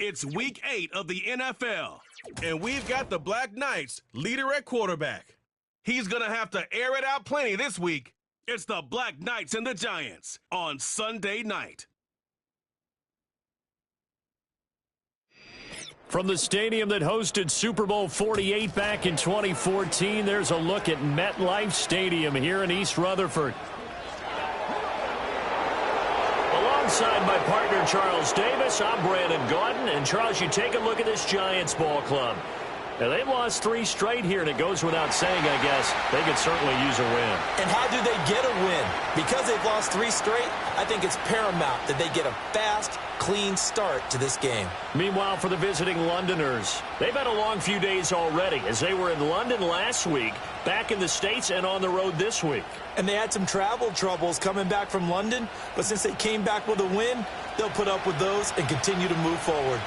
It's Week 8 of the NFL, and we've got the Black Knights leader at quarterback. He's going to have to air it out plenty this week. It's the Black Knights and the Giants on Sunday night. From the stadium that hosted Super Bowl 48 back in 2014, there's a look at MetLife Stadium here in East Rutherford. Alongside my partner, Charles Davis, I'm Brandon Gaudin. And, Charles, you take a look at this Giants ball club. Now, they've lost 3 straight here, and it goes without saying, I guess, they could certainly use a win. And how do they get a win? Because they've lost 3 straight, I think it's paramount that they get a fast, clean start to this game. Meanwhile, for the visiting Londoners, they've had a long few days already, as they were in London last week, back in the States, and on the road this week. And they had some travel troubles coming back from London, but since they came back with a win, they'll put up with those and continue to move forward.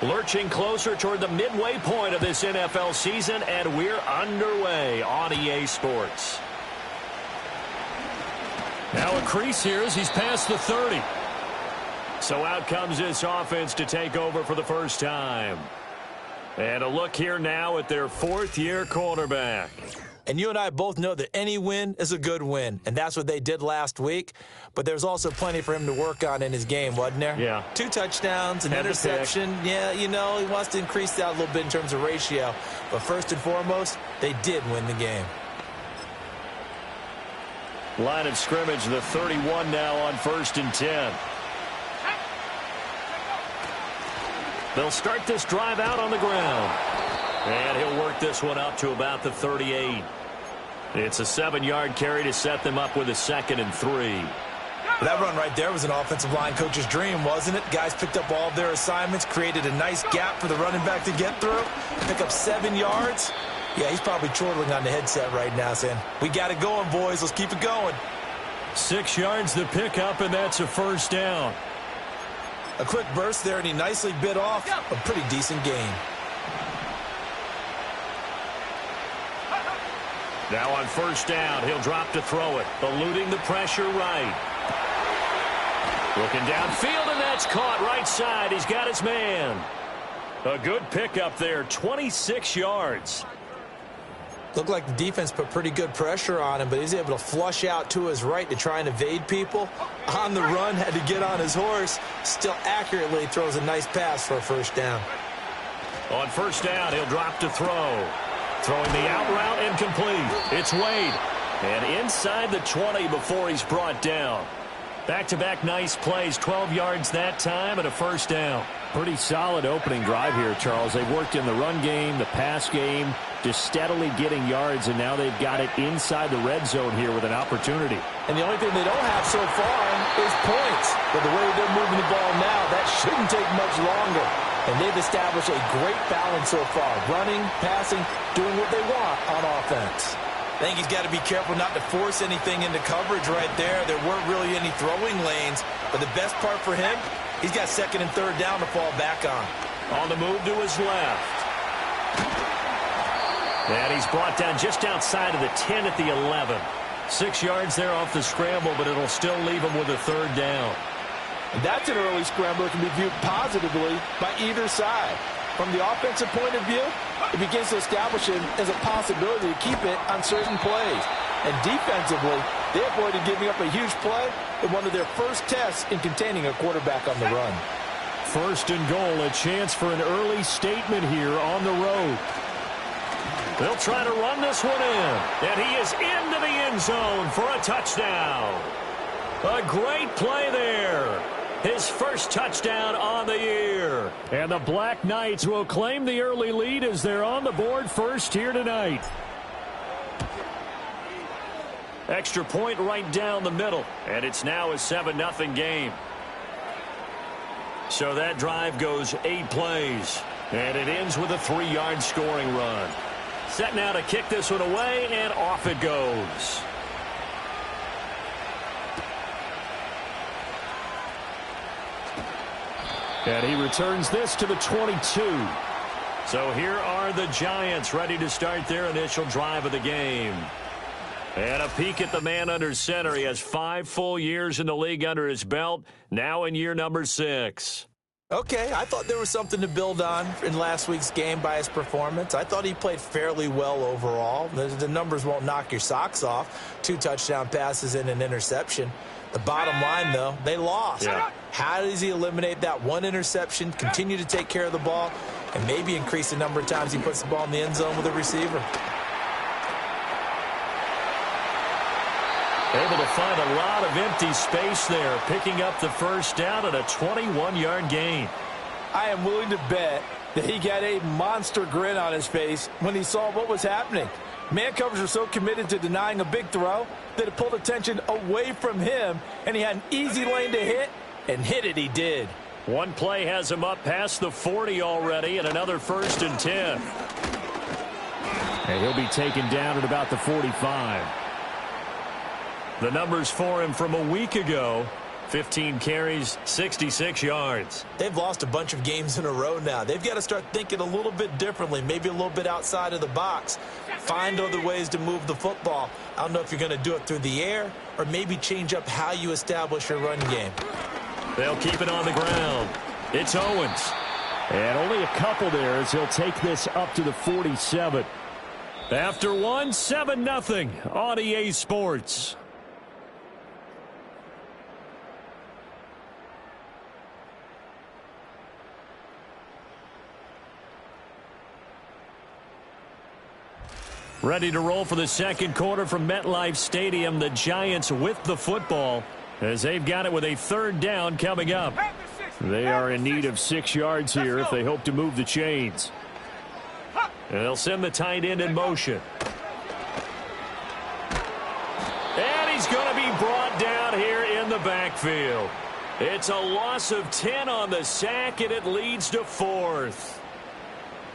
Lurching closer toward the midway point of this NFL season, and we're underway on EA Sports. Now a crease here as he's past the 30. So out comes this offense to take over for the first time. And a look here now at their 4th-year quarterback. And you and I both know that any win is a good win, and that's what they did last week. But there's also plenty for him to work on in his game, wasn't there? Yeah. 2 touchdowns, an interception. Yeah, you know, he wants to increase that a little bit in terms of ratio. But first and foremost, they did win the game. Line of scrimmage, the 31 now on 1st and 10. They'll start this drive out on the ground. And he'll work this one up to about the 38. It's a 7-yard carry to set them up with a 2nd and 3. That run right there was an offensive line coach's dream, wasn't it? Guys picked up all of their assignments, created a nice gap for the running back to get through, pick up 7 yards. Yeah, he's probably chortling on the headset right now saying, we got it going, boys. Let's keep it going. 6 yards the pickup, and that's a 1st down. A quick burst there, and he nicely bit off a pretty decent gain. Now on 1st down, he'll drop to throw it, eluding the pressure right. Looking downfield, and that's caught right side. He's got his man. A good pickup there, 26 yards. Looked like the defense put pretty good pressure on him, but he's able to flush out to his right to try and evade people. On the run, had to get on his horse. Still accurately throws a nice pass for a 1st down. On 1st down, he'll drop to throw. Throwing the out route incomplete. It's Wade. And inside the 20 before he's brought down. Back-to-back nice plays. 12 yards that time and a 1st down. Pretty solid opening drive here, Charles. They've worked in the run game, the pass game, just steadily getting yards, and now they've got it inside the red zone here with an opportunity. And the only thing they don't have so far is points. But the way they're moving the ball now, that shouldn't take much longer. And they've established a great balance so far. Running, passing, doing what they want on offense. I think he's got to be careful not to force anything into coverage right there. There weren't really any throwing lanes. But the best part for him, he's got 2nd and 3rd down to fall back on. On the move to his left. And he's brought down just outside of the 10 at the 11. 6 yards there off the scramble, but it'll still leave him with a 3rd down. And that's an early scramble that can be viewed positively by either side. From the offensive point of view, it begins to establish it as a possibility to keep it on certain plays. And defensively, they avoided giving up a huge play in one of their first tests in containing a quarterback on the run. 1st and goal, a chance for an early statement here on the road. They'll try to run this one in, and he is into the end zone for a touchdown. A great play there. His 1st touchdown on the year. And the Black Knights will claim the early lead as they're on the board first here tonight. Extra point right down the middle, and it's now a 7-0 game. So that drive goes 8 plays, and it ends with a 3-yard scoring run. Set now to kick this one away, and off it goes. And he returns this to the 22. So here are the Giants ready to start their initial drive of the game. And a peek at the man under center. He has 5 full years in the league under his belt, now in year number 6. Okay, I thought there was something to build on in last week's game by his performance. I thought he played fairly well overall. The numbers won't knock your socks off. 2 touchdown passes and an interception. The bottom line, though, they lost. Yeah. How does he eliminate that one interception, continue to take care of the ball, and maybe increase the number of times he puts the ball in the end zone with a receiver? Able to find a lot of empty space there, picking up the first down and a 21-yard gain. I am willing to bet that he got a monster grin on his face when he saw what was happening. Man covers are so committed to denying a big throw that it pulled attention away from him, and he had an easy lane to hit, and hit it he did. One play has him up past the 40 already, and another 1st and 10. And he'll be taken down at about the 45. The numbers for him from a week ago: 15 carries, 66 yards. They've lost a bunch of games in a row now. They've got to start thinking a little bit differently, maybe a little bit outside of the box. Find other ways to move the football. I don't know if you're going to do it through the air or maybe change up how you establish your run game. They'll keep it on the ground. It's Owens. And only a couple there as he'll take this up to the 47. After one, 7-0 on EA Sports. Ready to roll for the second quarter from MetLife Stadium. The Giants with the football as they've got it with a 3rd down coming up. They are in need of 6 yards here if they hope to move the chains. And they'll send the tight end in motion. And he's going to be brought down here in the backfield. It's a loss of 10 on the sack, and it leads to 4th.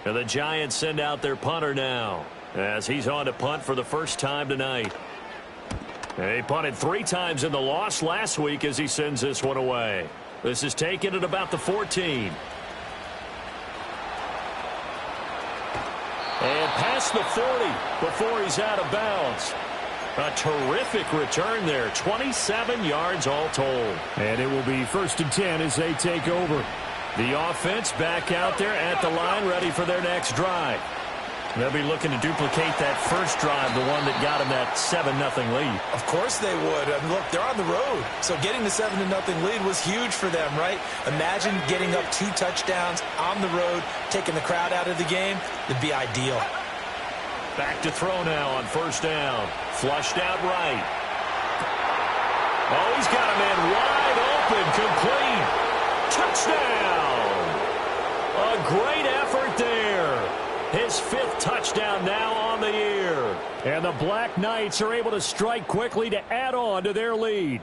And the Giants send out their punter now, as he's on to punt for the first time tonight. He punted 3 times in the loss last week as he sends this one away. This is taken at about the 14. And past the 40 before he's out of bounds. A terrific return there. 27 yards all told. And it will be 1st and 10 as they take over. The offense back out there at the line, ready for their next drive. They'll be looking to duplicate that first drive, the one that got them that 7-0 lead. Of course they would. I mean, look, they're on the road. So getting the 7-0 lead was huge for them, right? Imagine getting up 2 touchdowns on the road, taking the crowd out of the game. It'd be ideal. Back to throw now on 1st down. Flushed out right. Oh, he's got a man wide open, complete. Touchdown! A great effort there. His 5th touchdown now on the year. And the Black Knights are able to strike quickly to add on to their lead.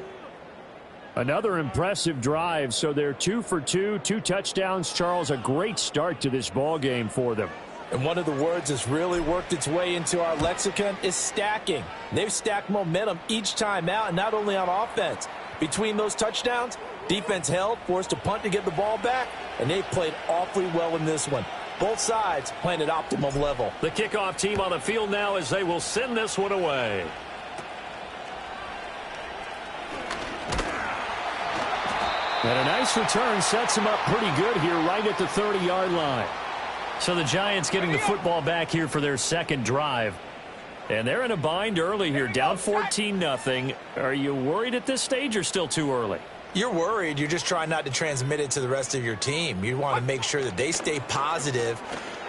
Another impressive drive, so they're 2 for 2, 2 touchdowns. Charles, a great start to this ball game for them. And one of the words that's really worked its way into our lexicon is stacking. They've stacked momentum each time out, and not only on offense. Between those touchdowns, defense held, forced a punt to get the ball back, and they played awfully well in this one. Both sides playing at optimum level. The kickoff team on the field now as they will send this one away. And a nice return sets him up pretty good here right at the 30-yard line. So the Giants getting the football back here for their second drive. And they're in a bind early here, down 14-0. Are you worried at this stage or still too early? You're worried. You're just trying not to transmit it to the rest of your team. You want to make sure that they stay positive.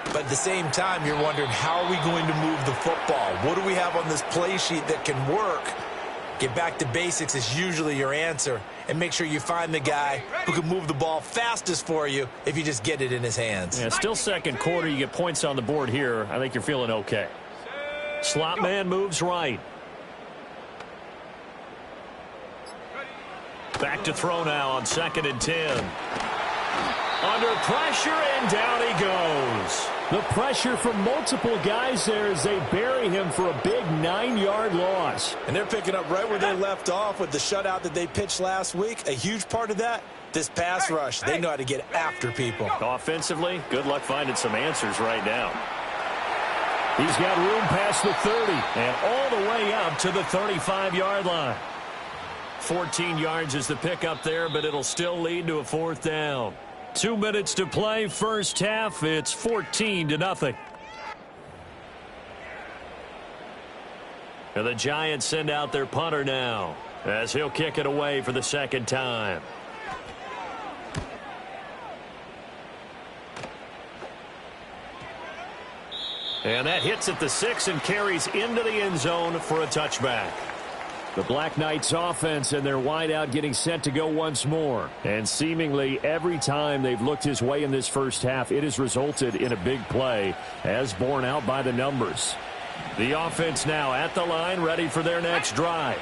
But at the same time, you're wondering, how are we going to move the football? What do we have on this play sheet that can work? Get back to basics is usually your answer. And make sure you find the guy who can move the ball fastest for you if you just get it in his hands. Yeah, still second quarter. You get points on the board here. I think you're feeling okay. Slot man moves right. Back to throw now on 2nd and 10. Under pressure, and down he goes. The pressure from multiple guys there as they bury him for a big 9-yard loss. And they're picking up right where they left off with the shutout that they pitched last week. A huge part of that, this pass rush. They know how to get after people. Offensively, good luck finding some answers right now. He's got room past the 30 and all the way up to the 35-yard line. 14 yards is the pickup there, but it'll still lead to a fourth down. 2 minutes to play, first half. It's 14-0. And the Giants send out their punter now as he'll kick it away for the second time. And that hits at the 6 and carries into the end zone for a touchback. The Black Knights offense and their wideout getting set to go once more. And seemingly every time they've looked his way in this first half, it has resulted in a big play, as borne out by the numbers. The offense now at the line, ready for their next drive.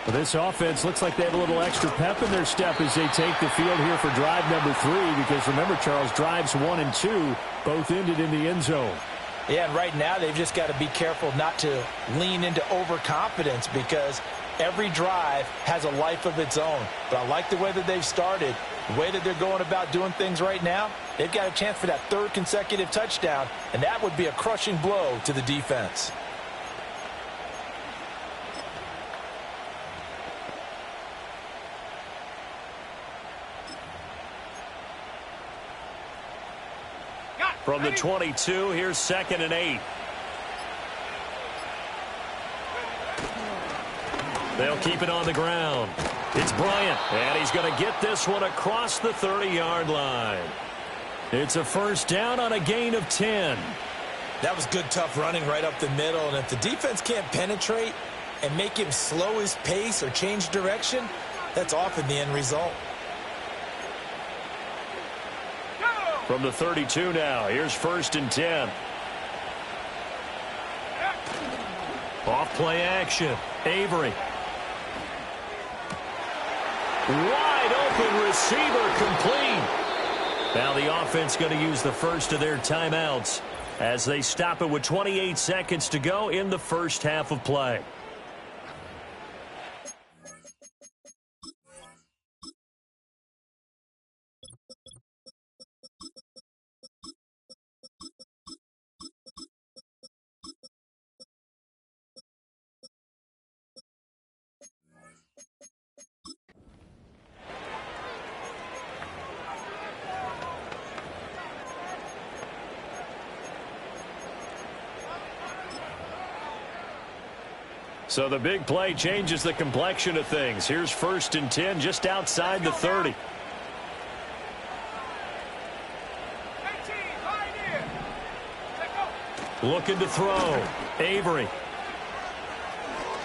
Well, this offense looks like they have a little extra pep in their step as they take the field here for drive number 3. Because remember, Charles, drives 1 and 2 both ended in the end zone. Yeah, and right now they've just got to be careful not to lean into overconfidence because every drive has a life of its own. But I like the way that they've started, the way that they're going about doing things right now. They've got a chance for that 3rd consecutive touchdown, and that would be a crushing blow to the defense. From the 22, here's 2nd and 8. They'll keep it on the ground. It's Bryant, and he's going to get this one across the 30-yard line. It's a first down on a gain of 10. That was good, tough running right up the middle, and if the defense can't penetrate and make him slow his pace or change direction, that's often the end result. From the 32 now, here's 1st and 10. Off play action. Avery. Wide open receiver complete. Now the offense going to use the first of their timeouts as they stop it with 28 seconds to go in the first half of play. So the big play changes the complexion of things. Here's 1st and 10 just outside the 30. Looking to throw. Avery.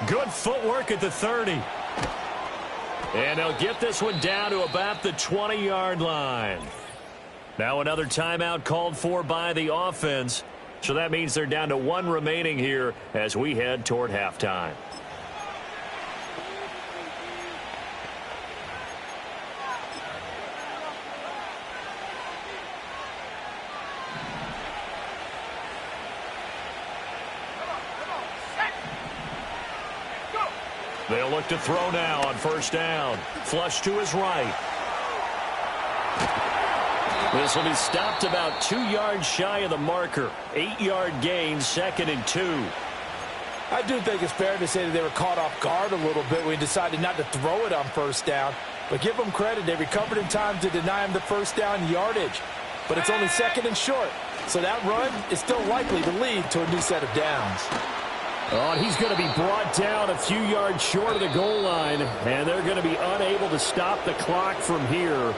Good footwork at the 30. And they'll get this one down to about the 20-yard line. Now another timeout called for by the offense. So that means they're down to 1 remaining here as we head toward halftime. They'll look to throw now on first down. Flush to his right. This will be stopped about 2 yards shy of the marker. 8-yard gain, 2nd and 2. I do think it's fair to say that they were caught off guard a little bit when he decided not to throw it on first down. But give them credit. They recovered in time to deny him the first down yardage. But it's only 2nd and short. So that run is still likely to lead to a new set of downs. Oh, and he's going to be brought down a few yards short of the goal line. And they're going to be unable to stop the clock from here.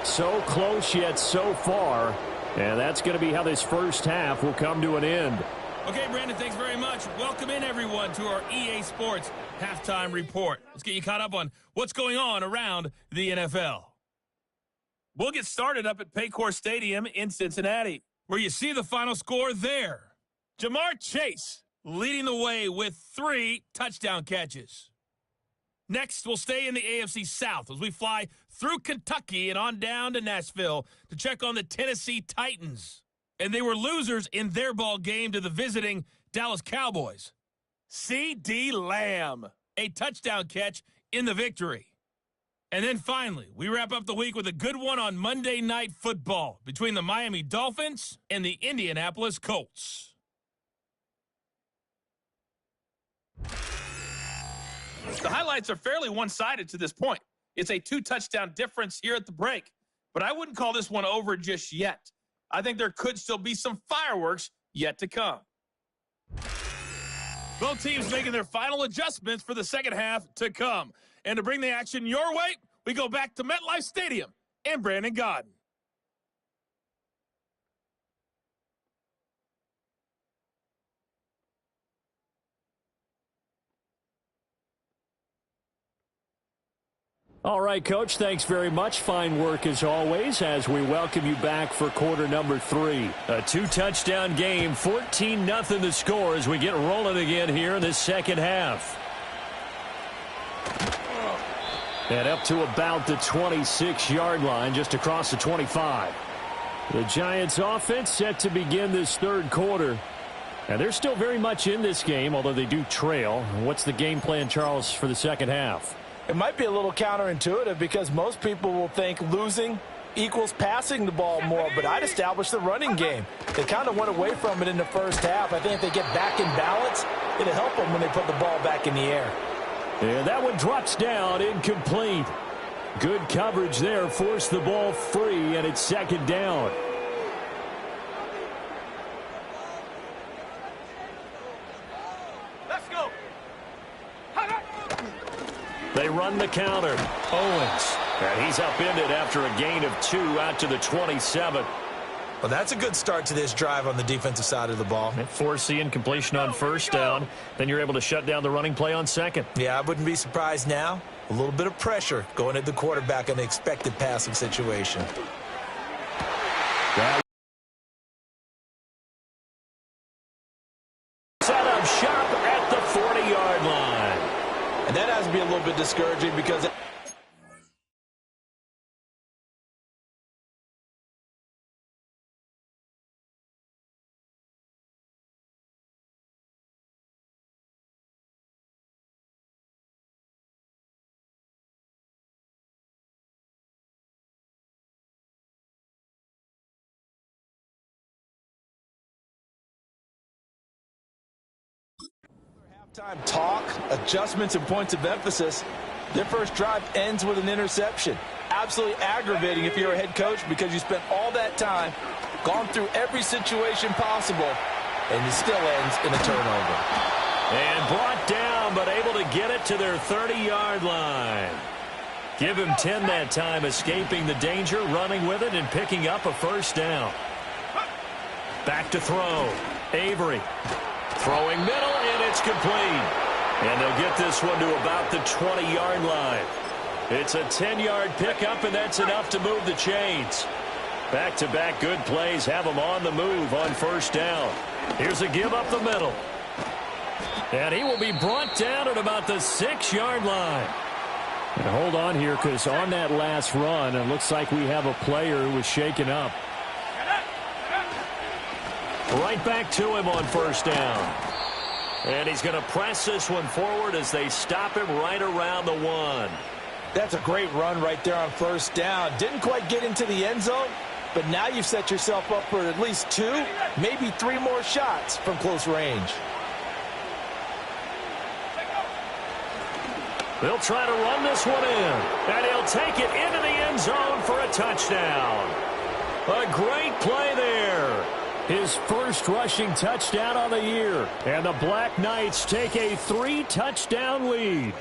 So close yet so far. And that's going to be how this first half will come to an end. Okay, Brandon, thanks very much. Welcome in, everyone, to our EA Sports Halftime Report. Let's get you caught up on what's going on around the NFL. We'll get started up at Paycor Stadium in Cincinnati, where you see the final score there. Jamar Chase leading the way with 3 touchdown catches. Next, we'll stay in the AFC South as we fly through Kentucky and on down to Nashville to check on the Tennessee Titans. And they were losers in their ball game to the visiting Dallas Cowboys. C.D. Lamb, a touchdown catch in the victory. And then finally, we wrap up the week with a good one on Monday Night Football between the Miami Dolphins and the Indianapolis Colts. The highlights are fairly one-sided to this point. It's a 2-touchdown difference here at the break. But I wouldn't call this one over just yet. I think there could still be some fireworks yet to come. Both teams making their final adjustments for the second half to come. And to bring the action your way, we go back to MetLife Stadium and Brandon Gaudin. All right, Coach, thanks very much. Fine work as always as we welcome you back for quarter number 3. A 2-touchdown game, 14-0 the score as we get rolling again here in the second half. And up to about the 26-yard line, just across the 25. The Giants offense set to begin this third quarter. And they're still very much in this game, although they do trail. What's the game plan, Charles, for the second half? It might be a little counterintuitive because most people will think losing equals passing the ball more, but I'd establish the running game. They kind of went away from it in the first half. I think if they get back in balance, it'll help them when they put the ball back in the air. And that one drops down, incomplete. Good coverage there, forced the ball free, and it's second down. They run the counter. Owens. And he's upended after a gain of 2 out to the 27. Well, that's a good start to this drive on the defensive side of the ball. Force the incompletion on first down. Then you're able to shut down the running play on second. Yeah, I wouldn't be surprised now. A little bit of pressure going at the quarterback in an expected passing situation. Set up shop at the 40-yard line. And that has to be a little bit discouraging because time talk, adjustments, and points of emphasis. Their first drive ends with an interception. Absolutely aggravating if you're a head coach because you spent all that time, gone through every situation possible, and it still ends in a turnover. And brought down, but able to get it to their 30-yard line. Give him 10 that time, escaping the danger, running with it, and picking up a first down. Back to throw. Avery. Throwing middle, and it's complete. And they'll get this one to about the 20-yard line. It's a 10-yard pickup, and that's enough to move the chains. Back-to-back good plays have them on the move on first down. Here's a give up the middle. And he will be brought down at about the 6-yard line. And hold on here, because on that last run, it looks like we have a player who was shaken up. Right back to him on first down. And he's going to press this one forward as they stop him right around the 1. That's a great run right there on first down. Didn't quite get into the end zone, but now you've set yourself up for at least 2, maybe 3 more shots from close range. They'll try to run this one in. And he'll take it into the end zone for a touchdown. A great play there. His first rushing touchdown on the year. And the Black Knights take a 3-touchdown lead.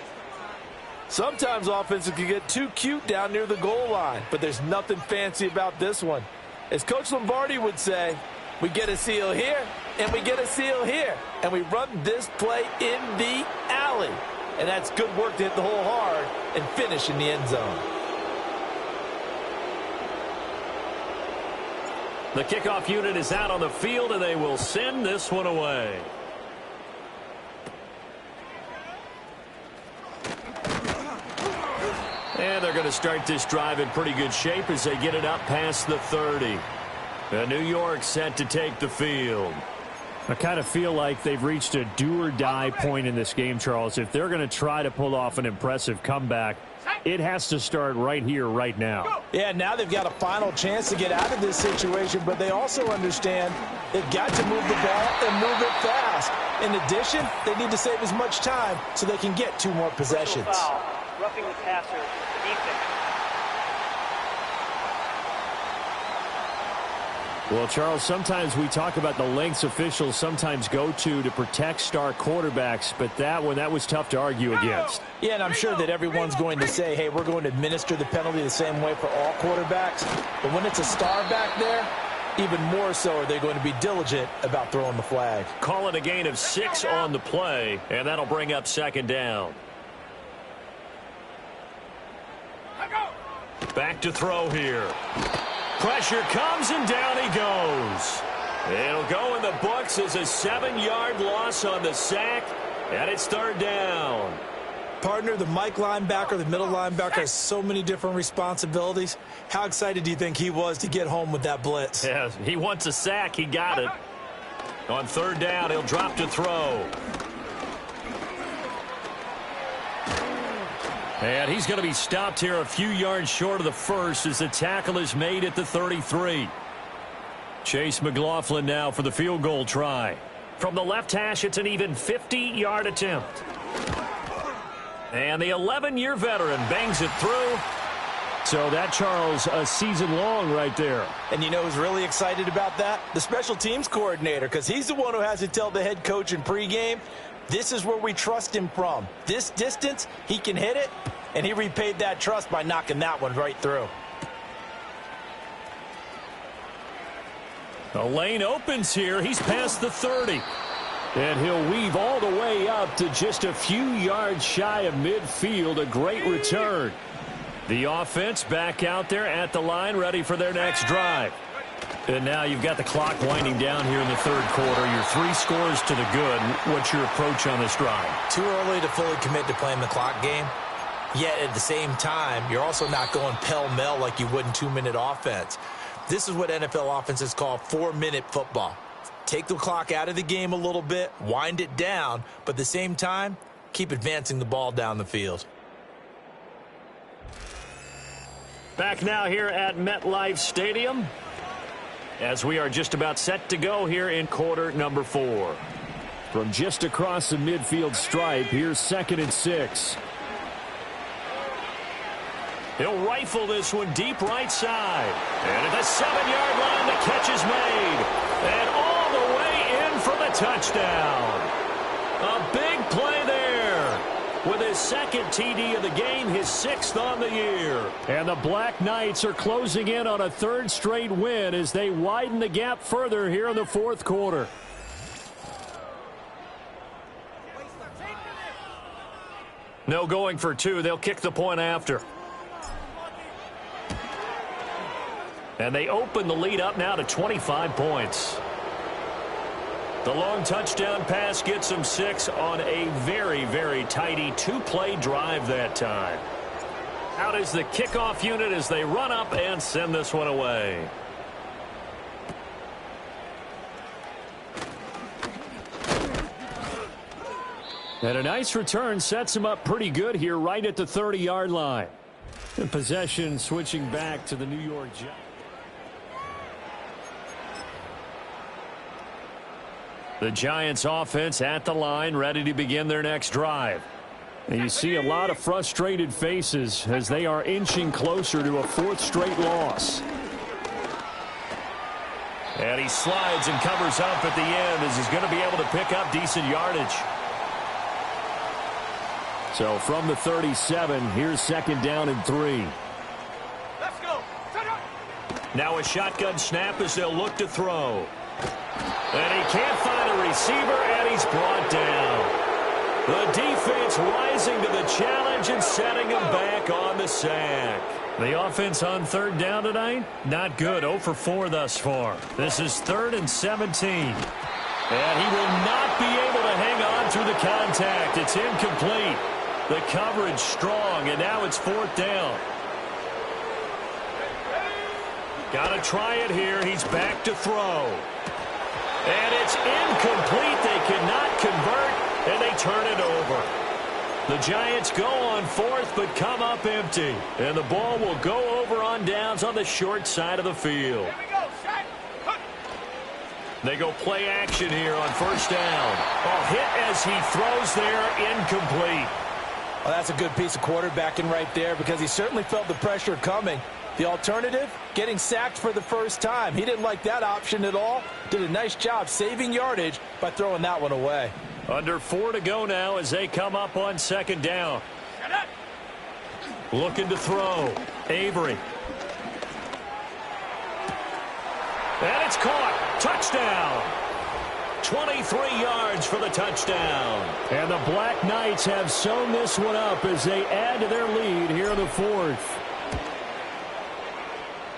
Sometimes offenses can get too cute down near the goal line, but there's nothing fancy about this one. As Coach Lombardi would say, we get a seal here, and we get a seal here, and we run this play in the alley. And that's good work to hit the hole hard and finish in the end zone. The kickoff unit is out on the field, and they will send this one away. And they're going to start this drive in pretty good shape as they get it up past the 30. New York set to take the field. I kind of feel like they've reached a do-or-die point in this game, Charles. If they're going to try to pull off an impressive comeback, it has to start right here, right now. Yeah, now they've got a final chance to get out of this situation, but they also understand they've got to move the ball and move it fast. In addition, they need to save as much time so they can get 2 more possessions. Foul, roughing the passer, defense. Well, Charles, sometimes we talk about the lengths officials sometimes go to protect star quarterbacks, but that was tough to argue against. Yeah, and I'm sure that everyone's going to say, hey, we're going to administer the penalty the same way for all quarterbacks. But when it's a star back there, even more so are they going to be diligent about throwing the flag. Call it a gain of 6 on the play, and that'll bring up 2nd down. Back to throw here. Pressure comes, and down he goes. It'll go in the books as a 7-yard loss on the sack, and it's 3rd down. Partner, the Mike linebacker, the middle linebacker has so many different responsibilities. How excited do you think he was to get home with that blitz? Yeah, he wants a sack. He got it. On 3rd down, he'll drop to throw. And he's going to be stopped here a few yards short of the first as the tackle is made at the 33. Chase McLaughlin now for the field goal try. From the left hash, it's an even 50-yard attempt. And the 11-year veteran bangs it through. So that, Charles, a season long right there. And you know who's really excited about that? The special teams coordinator, because he's the one who has to tell the head coach in pregame, this is where we trust him from. This distance, he can hit it, and he repaid that trust by knocking that one right through. The lane opens here. He's past the 30. And he'll weave all the way up to just a few yards shy of midfield. A great return. The offense back out there at the line, ready for their next drive. And now you've got the clock winding down here in the 3rd quarter. Your 3 scores to the good. What's your approach on this drive? Too early to fully commit to playing the clock game. Yet at the same time, you're also not going pell-mell like you would in 2-minute offense. This is what NFL offenses call 4-minute football. Take the clock out of the game a little bit, wind it down, but at the same time, keep advancing the ball down the field. Back now here at MetLife Stadium as we are just about set to go here in quarter number 4. From just across the midfield stripe, here's 2nd and 6. He'll rifle this one deep right side. And at the 7-yard line, the catch is made. And all the way in for the touchdown. A big play there. With his 2nd TD of the game, his 6th on the year. And the Black Knights are closing in on a 3rd straight win as they widen the gap further here in the 4th quarter. No going for 2. They'll kick the point after. And they open the lead up now to 25 points. The long touchdown pass gets them 6 on a very, very tidy 2-play drive that time. Out is the kickoff unit as they run up and send this one away. And a nice return sets him up pretty good here right at the 30-yard line. And possession switching back to the New York Giants. The Giants offense at the line, ready to begin their next drive. And you see a lot of frustrated faces as they are inching closer to a 4th straight loss. And he slides and covers up at the end as he's going to be able to pick up decent yardage. So from the 37, here's 2nd down and 3. Let's go. Now a shotgun snap as they'll look to throw. And he can't find a receiver, and he's brought down. The defense rising to the challenge and setting him back on the sack. The offense on 3rd down tonight, not good. 0 for 4 thus far. This is 3rd and 17. And he will not be able to hang on through the contact. It's incomplete. The coverage strong, and now it's 4th down. Got to try it here. He's back to throw. And it's incomplete. They cannot convert, and they turn it over. The Giants go on 4th, but come up empty. And the ball will go over on downs on the short side of the field. They go play action here on first down. Oh, hit as he throws there, incomplete. Well, that's a good piece of quarterbacking right there because he certainly felt the pressure coming. The alternative, getting sacked for the first time. He didn't like that option at all. Did a nice job saving yardage by throwing that one away. Under 4 to go now as they come up on second down. Looking to throw. Avery. And it's caught. Touchdown. 23 yards for the touchdown. And the Black Knights have sewn this one up as they add to their lead here in the fourth.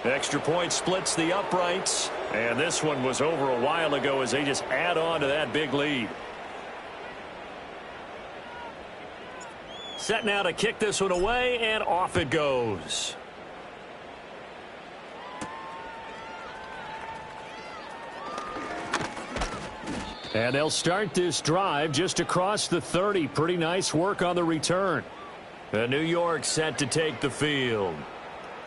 Extra point splits the uprights. And this one was over a while ago as they just add on to that big lead. Set now to kick this one away, and off it goes. And they'll start this drive just across the 30. Pretty nice work on the return. And New York set to take the field.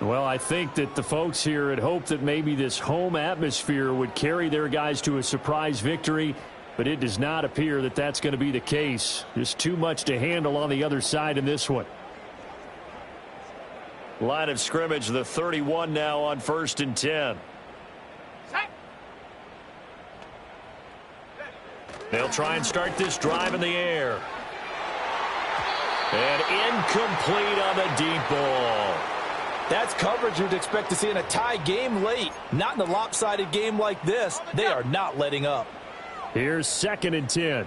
Well, I think that the folks here had hoped that maybe this home atmosphere would carry their guys to a surprise victory, but it does not appear that that's going to be the case. Just too much to handle on the other side in this one. Line of scrimmage, the 31 now on 1st and 10. They'll try and start this drive in the air. And incomplete on the deep ball. That's coverage you'd expect to see in a tie game late. Not in a lopsided game like this. They are not letting up. Here's 2nd and 10.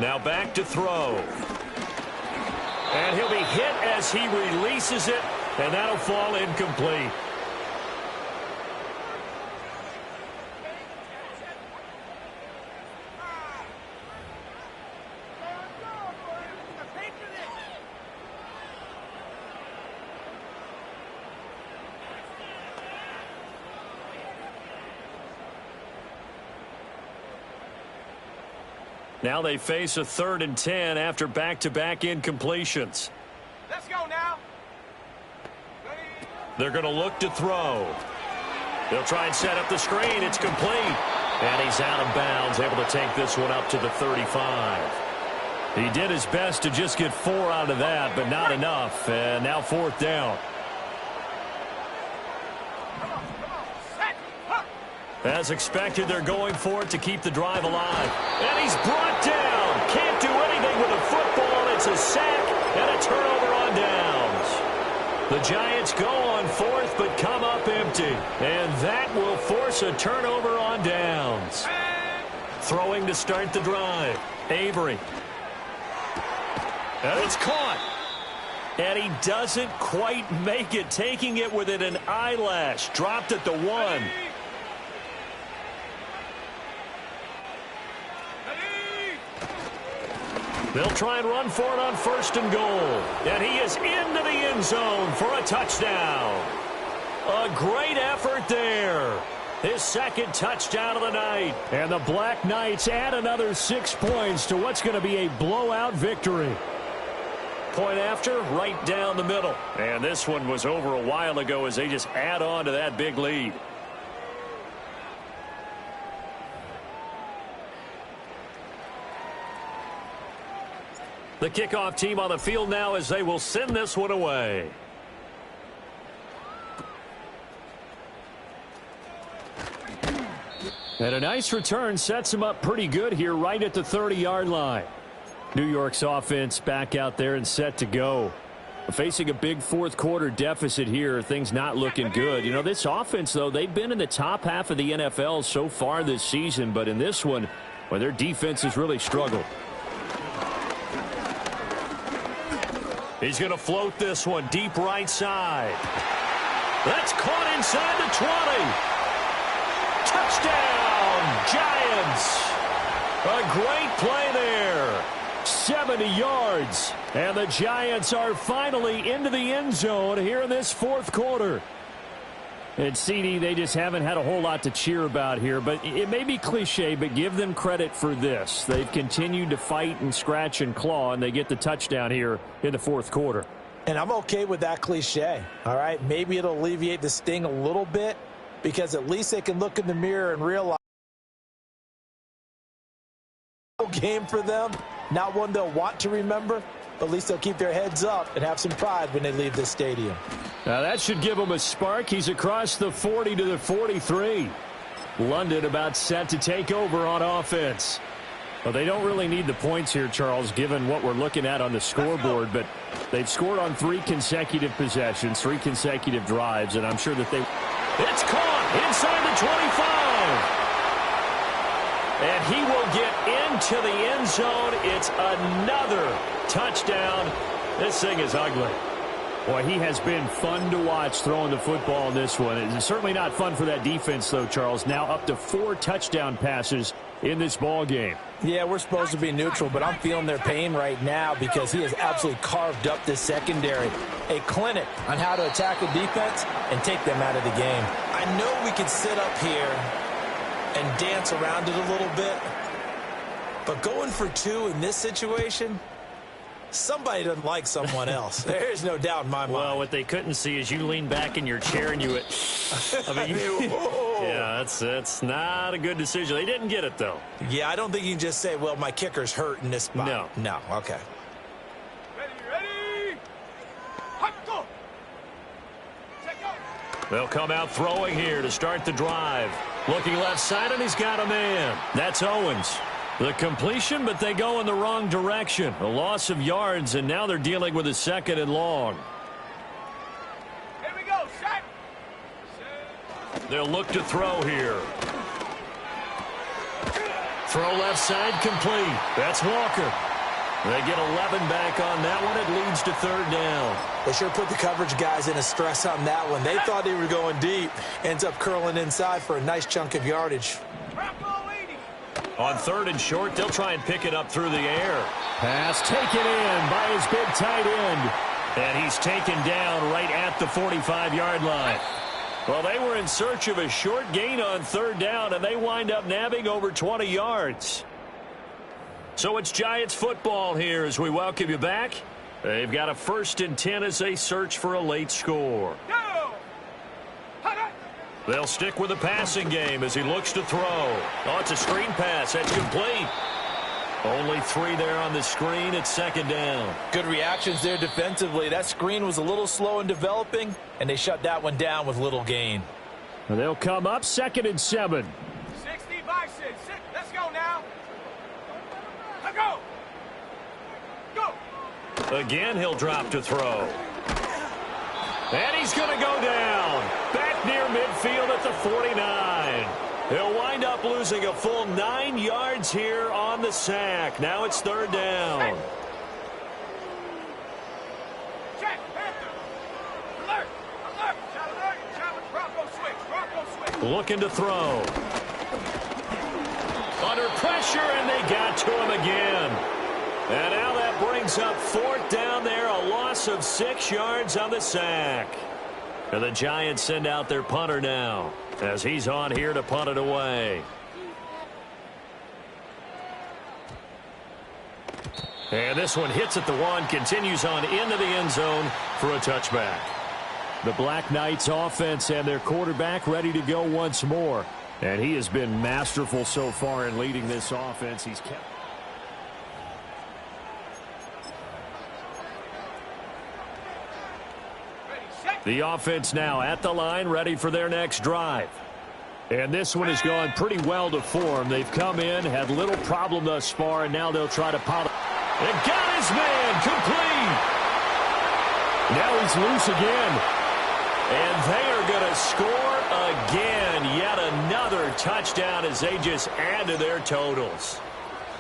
Now back to throw. And he'll be hit as he releases it, and that'll fall incomplete. Now they face a 3rd and 10 after back-to-back incompletions. Let's go now. They're going to look to throw. They'll try and set up the screen. It's complete. And he's out of bounds, able to take this one up to the 35. He did his best to just get 4 out of that, but not enough. And now 4th down. As expected, they're going for it to keep the drive alive. And he's brought down. Can't do anything with the football. It's a sack and a turnover on downs. The Giants go on 4th but come up empty. And that will force a turnover on downs. Throwing to start the drive. Avery. And it's caught. And he doesn't quite make it, taking it within an eyelash. Dropped at the 1. They'll try and run for it on 1st and goal. And he is into the end zone for a touchdown. A great effort there. His 2nd touchdown of the night. And the Black Knights add another 6 points to what's going to be a blowout victory. Point after, right down the middle. And this one was over a while ago as they just add on to that big lead. The kickoff team on the field now as they will send this one away. And a nice return sets him up pretty good here right at the 30-yard line. New York's offense back out there and set to go. Facing a big 4th quarter deficit here, things not looking good. You know, this offense, though, they've been in the top half of the NFL so far this season, but in this one, well, their defense has really struggled. He's going to float this one deep right side. That's caught inside the 20. Touchdown, Giants. A great play there. 70 yards. And the Giants are finally into the end zone here in this 4th quarter. And CD, they just haven't had a whole lot to cheer about here, but it may be cliche, but give them credit for this. They've continued to fight and scratch and claw, and they get the touchdown here in the 4th quarter. And I'm okay with that cliche, all right? Maybe it'll alleviate the sting a little bit because at least they can look in the mirror and realize game for them, not one they'll want to remember, but at least they'll keep their heads up and have some pride when they leave this stadium. Now that should give him a spark. He's across the 40 to the 43. London about set to take over on offense. Well, they don't really need the points here, Charles, given what we're looking at on the scoreboard, but they've scored on 3 consecutive possessions, 3 consecutive drives, and I'm sure that they... It's caught inside the 25. And he will get into the end zone. It's another touchdown. This thing is ugly. Boy, he has been fun to watch throwing the football in this one. It's certainly not fun for that defense, though, Charles. Now up to 4 touchdown passes in this ball game. Yeah, we're supposed to be neutral, but I'm feeling their pain right now because he has absolutely carved up this secondary. A clinic on how to attack a defense and take them out of the game. I know we could sit up here and dance around it a little bit, but going for 2 in this situation, somebody doesn't like someone else. There's no doubt in my mind. Well, what they couldn't see is you lean back in your chair and you went, I mean, yeah, that's not a good decision. They didn't get it, though. Yeah, I don't think you can just say, well, my kicker's hurt in this spot. No, okay. Ready? Hot, go. Check out. They'll come out throwing here to start the drive. Looking left side, and he's got a man. That's Owens. The completion, but they go in the wrong direction. A loss of yards, and now they're dealing with a 2nd and long. Here we go, set. They'll look to throw here. Throw left side, complete. That's Walker. They get 11 back on that one. It leads to 3rd down. They sure put the coverage guys in a stress on that one. They thought they were going deep. Ends up curling inside for a nice chunk of yardage. On 3rd and short, they'll try and pick it up through the air. Pass taken in by his big tight end. And he's taken down right at the 45-yard line. Well, they were in search of a short gain on 3rd down, and they wind up nabbing over 20 yards. So it's Giants football here as we welcome you back. They've got a 1st and 10 as they search for a late score. They'll stick with the passing game as he looks to throw. Oh, it's a screen pass. That's complete. Only 3 there on the screen. It's 2nd down. Good reactions there defensively. That screen was a little slow in developing, and they shut that one down with little gain. They'll come up 2nd and 7. 60 Bison. Let's go now. Let's go. Go. Again, he'll drop to throw. And he's going to go down. Back near midfield at the 49. He'll wind up losing a full 9 yards here on the sack. Now it's 3rd down. Check. Panther. Alert. Alert. Challenge. Bronco switch. Looking to throw. Under pressure, and they got to him again. And now that brings up 4th down there, a loss of 6 yards on the sack. And the Giants send out their punter now as he's on here to punt it away. And this one hits at the 1, continues on into the end zone for a touchback. The Black Knights offense and their quarterback ready to go once more. And he has been masterful so far in leading this offense. He's kept... The offense now at the line, ready for their next drive. And this one has gone pretty well to form. They've come in, had little problem thus far, and now they'll try to pound it. And got his man, complete. Now he's loose again. And they are going to score again. Yet another touchdown as they just add to their totals.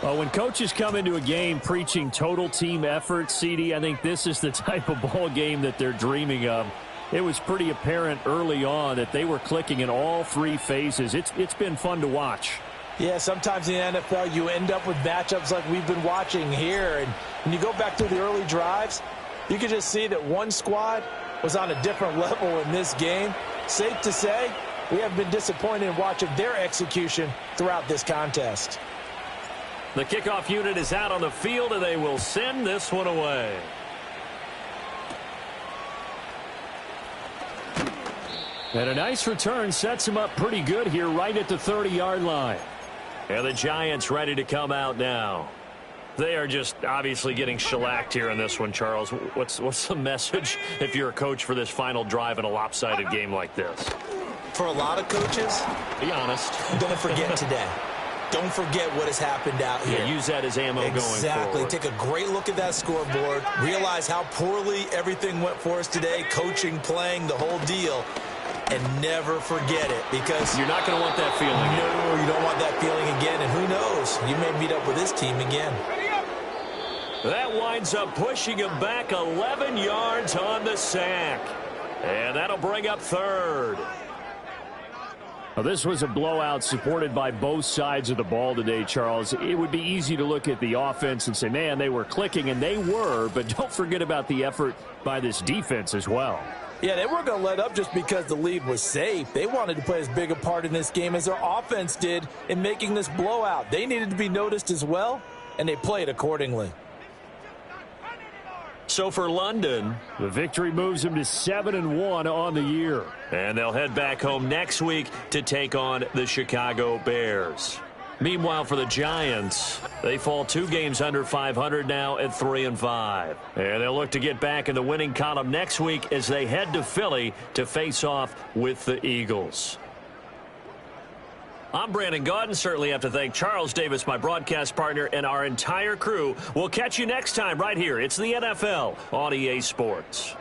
Well, when coaches come into a game preaching total team effort, CD, I think this is the type of ball game that they're dreaming of. It was pretty apparent early on that they were clicking in all 3 phases. It's been fun to watch. Yeah, sometimes in the NFL you end up with matchups like we've been watching here. And when you go back to the early drives, you can just see that one squad was on a different level in this game. Safe to say, we have been disappointed in watching their execution throughout this contest. The kickoff unit is out on the field, and they will send this one away. And a nice return sets him up pretty good here right at the 30-yard line. And the Giants ready to come out now. They are just obviously getting shellacked here in this one, Charles. What's the message if you're a coach for this final drive in a lopsided game like this? For a lot of coaches, be honest. Don't forget today. Don't forget what has happened out here. Yeah, use that as ammo going forward. Exactly. Take a great look at that scoreboard. Realize how poorly everything went for us today. Coaching, playing, the whole deal. And never forget it, because you're not going to want that feeling again. No, you don't want that feeling again. And who knows? You may meet up with this team again. That winds up pushing him back 11 yards on the sack. And that'll bring up third. Well, this was a blowout supported by both sides of the ball today, Charles. It would be easy to look at the offense and say, man, they were clicking, and they were, but don't forget about the effort by this defense as well. Yeah, they weren't going to let up just because the lead was safe. They wanted to play as big a part in this game as their offense did in making this blowout. They needed to be noticed as well, and they played accordingly. So for London, the victory moves them to 7-1 on the year. And they'll head back home next week to take on the Chicago Bears. Meanwhile, for the Giants, they fall 2 games under 500 now at 3-5. And they'll look to get back in the winning column next week as they head to Philly to face off with the Eagles. I'm Brandon Gaudin. Certainly have to thank Charles Davis, my broadcast partner, and our entire crew. We'll catch you next time right here. It's the NFL on EA Sports.